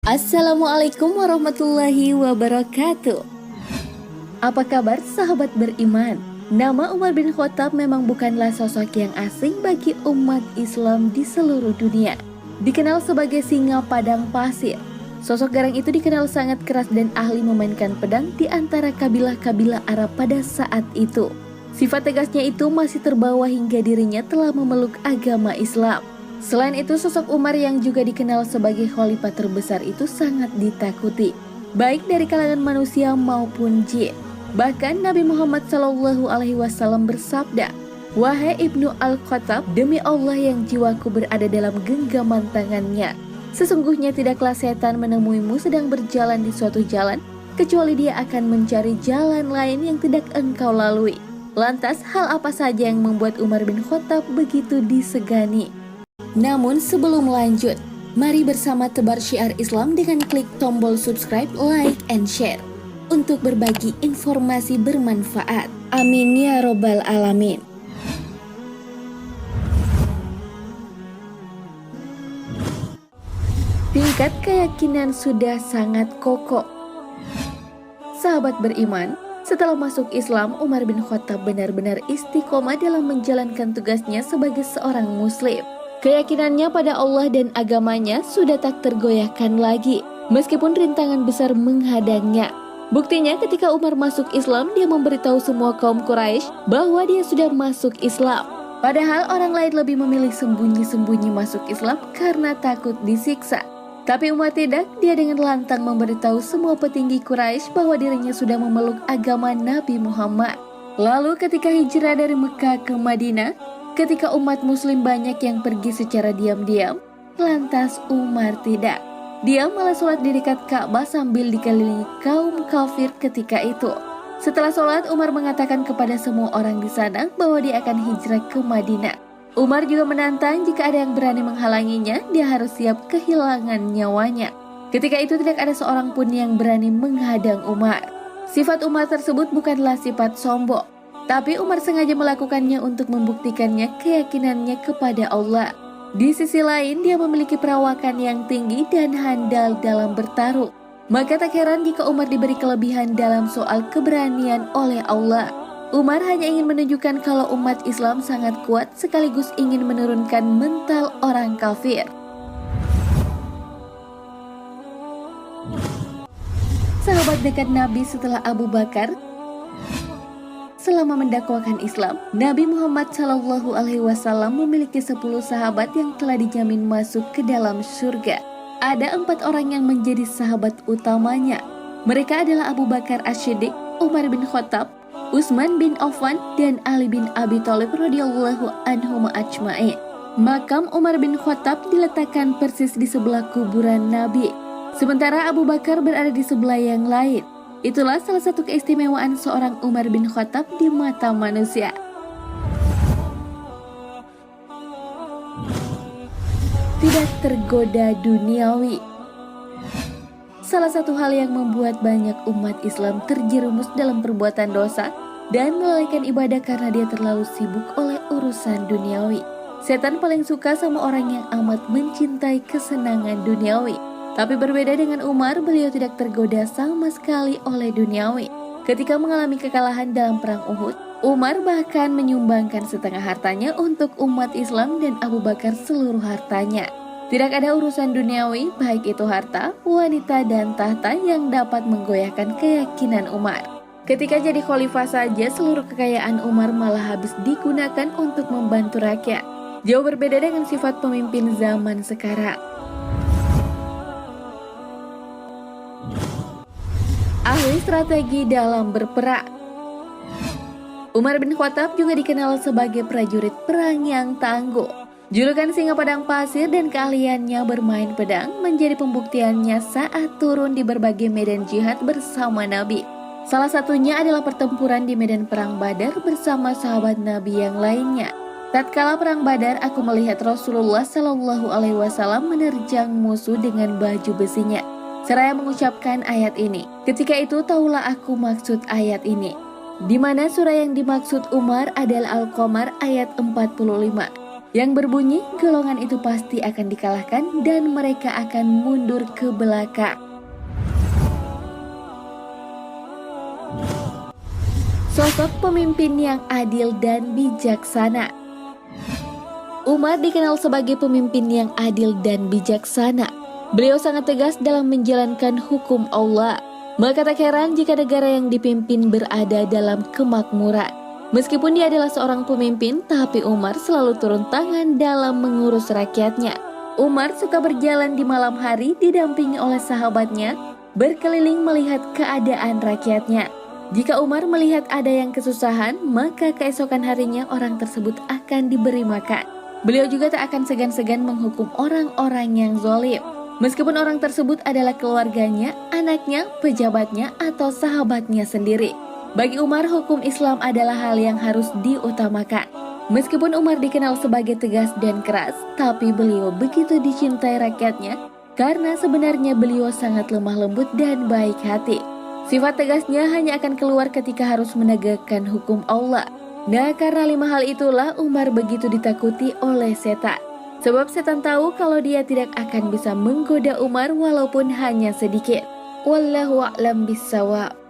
Assalamualaikum warahmatullahi wabarakatuh. Apa kabar sahabat beriman? Nama Umar bin Khattab memang bukanlah sosok yang asing bagi umat Islam di seluruh dunia. Dikenal sebagai singa padang pasir, sosok garang itu dikenal sangat keras dan ahli memainkan pedang di antara kabilah-kabilah Arab pada saat itu. Sifat tegasnya itu masih terbawa hingga dirinya telah memeluk agama Islam. Selain itu, sosok Umar yang juga dikenal sebagai khalifah terbesar itu sangat ditakuti, baik dari kalangan manusia maupun jin. Bahkan Nabi Muhammad SAW bersabda, "Wahai Ibnu Al-Khattab, demi Allah yang jiwaku berada dalam genggaman tangannya, sesungguhnya tidaklah setan menemuimu sedang berjalan di suatu jalan, kecuali dia akan mencari jalan lain yang tidak engkau lalui." Lantas, hal apa saja yang membuat Umar bin Khattab begitu disegani? Namun sebelum lanjut, mari bersama tebar syiar Islam dengan klik tombol subscribe, like, and share untuk berbagi informasi bermanfaat. Amin ya robbal alamin. Tingkat keyakinan sudah sangat kokoh. Sahabat beriman, setelah masuk Islam, Umar bin Khattab benar-benar istiqomah dalam menjalankan tugasnya sebagai seorang muslim. Keyakinannya pada Allah dan agamanya sudah tak tergoyahkan lagi, meskipun rintangan besar menghadangnya. Buktinya ketika Umar masuk Islam, dia memberitahu semua kaum Quraisy bahwa dia sudah masuk Islam. Padahal orang lain lebih memilih sembunyi-sembunyi masuk Islam karena takut disiksa. Tapi Umar tidak, dia dengan lantang memberitahu semua petinggi Quraisy bahwa dirinya sudah memeluk agama Nabi Muhammad. Lalu ketika hijrah dari Mekah ke Madinah, ketika umat muslim banyak yang pergi secara diam-diam, lantas Umar tidak. Dia malah sholat di dekat Ka'bah sambil dikelilingi kaum kafir ketika itu. Setelah sholat, Umar mengatakan kepada semua orang di sana bahwa dia akan hijrah ke Madinah. Umar juga menantang jika ada yang berani menghalanginya, dia harus siap kehilangan nyawanya. Ketika itu tidak ada seorang pun yang berani menghadang Umar. Sifat Umar tersebut bukanlah sifat sombong, tapi Umar sengaja melakukannya untuk membuktikannya keyakinannya kepada Allah. Di sisi lain, dia memiliki perawakan yang tinggi dan handal dalam bertarung. Maka tak heran jika Umar diberi kelebihan dalam soal keberanian oleh Allah. Umar hanya ingin menunjukkan kalau umat Islam sangat kuat sekaligus ingin menurunkan mental orang kafir. Sahabat dekat Nabi setelah Abu Bakar, selama mendakwakan Islam, Nabi Muhammad SAW memiliki 10 sahabat yang telah dijamin masuk ke dalam surga. Ada 4 orang yang menjadi sahabat utamanya. Mereka adalah Abu Bakar As-Siddiq, Umar bin Khattab, Utsman bin Affan, dan Ali bin Abi Thalib radhiyallahu anhum ajma'in. Makam Umar bin Khattab diletakkan persis di sebelah kuburan Nabi, sementara Abu Bakar berada di sebelah yang lain. Itulah salah satu keistimewaan seorang Umar bin Khattab di mata manusia. Tidak tergoda duniawi. Salah satu hal yang membuat banyak umat Islam terjerumus dalam perbuatan dosa dan melalaikan ibadah karena dia terlalu sibuk oleh urusan duniawi. Setan paling suka sama orang yang amat mencintai kesenangan duniawi. Tapi berbeda dengan Umar, beliau tidak tergoda sama sekali oleh duniawi. Ketika mengalami kekalahan dalam perang Uhud, Umar bahkan menyumbangkan setengah hartanya untuk umat Islam dan Abu Bakar seluruh hartanya. Tidak ada urusan duniawi, baik itu harta, wanita, dan tahta yang dapat menggoyahkan keyakinan Umar. Ketika jadi khalifah saja, seluruh kekayaan Umar malah habis digunakan untuk membantu rakyat. Jauh berbeda dengan sifat pemimpin zaman sekarang. Ahli strategi dalam berperang. Umar bin Khattab juga dikenal sebagai prajurit perang yang tangguh. Julukan singa padang pasir dan keahliannya bermain pedang menjadi pembuktiannya saat turun di berbagai medan jihad bersama Nabi. Salah satunya adalah pertempuran di medan perang Badar bersama sahabat Nabi yang lainnya. Tatkala perang Badar, aku melihat Rasulullah SAW menerjang musuh dengan baju besinya, seraya mengucapkan ayat ini. Ketika itu tahulah aku maksud ayat ini, di mana surah yang dimaksud Umar adalah Al-Qamar ayat 45. yang berbunyi golongan itu pasti akan dikalahkan dan mereka akan mundur ke belakang. Sosok pemimpin yang adil dan bijaksana. Umar dikenal sebagai pemimpin yang adil dan bijaksana. Beliau sangat tegas dalam menjalankan hukum Allah. Maka tak heran jika negara yang dipimpin berada dalam kemakmuran. Meskipun dia adalah seorang pemimpin, tapi Umar selalu turun tangan dalam mengurus rakyatnya. Umar suka berjalan di malam hari didampingi oleh sahabatnya, berkeliling melihat keadaan rakyatnya. Jika Umar melihat ada yang kesusahan, maka keesokan harinya orang tersebut akan diberi makan. Beliau juga tak akan segan-segan menghukum orang-orang yang zalim. Meskipun orang tersebut adalah keluarganya, anaknya, pejabatnya, atau sahabatnya sendiri. Bagi Umar, hukum Islam adalah hal yang harus diutamakan. Meskipun Umar dikenal sebagai tegas dan keras, tapi beliau begitu dicintai rakyatnya karena sebenarnya beliau sangat lemah lembut dan baik hati. Sifat tegasnya hanya akan keluar ketika harus menegakkan hukum Allah. Nah, karena 5 hal itulah Umar begitu ditakuti oleh setan. Sebab setan tahu kalau dia tidak akan bisa menggoda Umar walaupun hanya sedikit. Wallahu a'lam bishawab.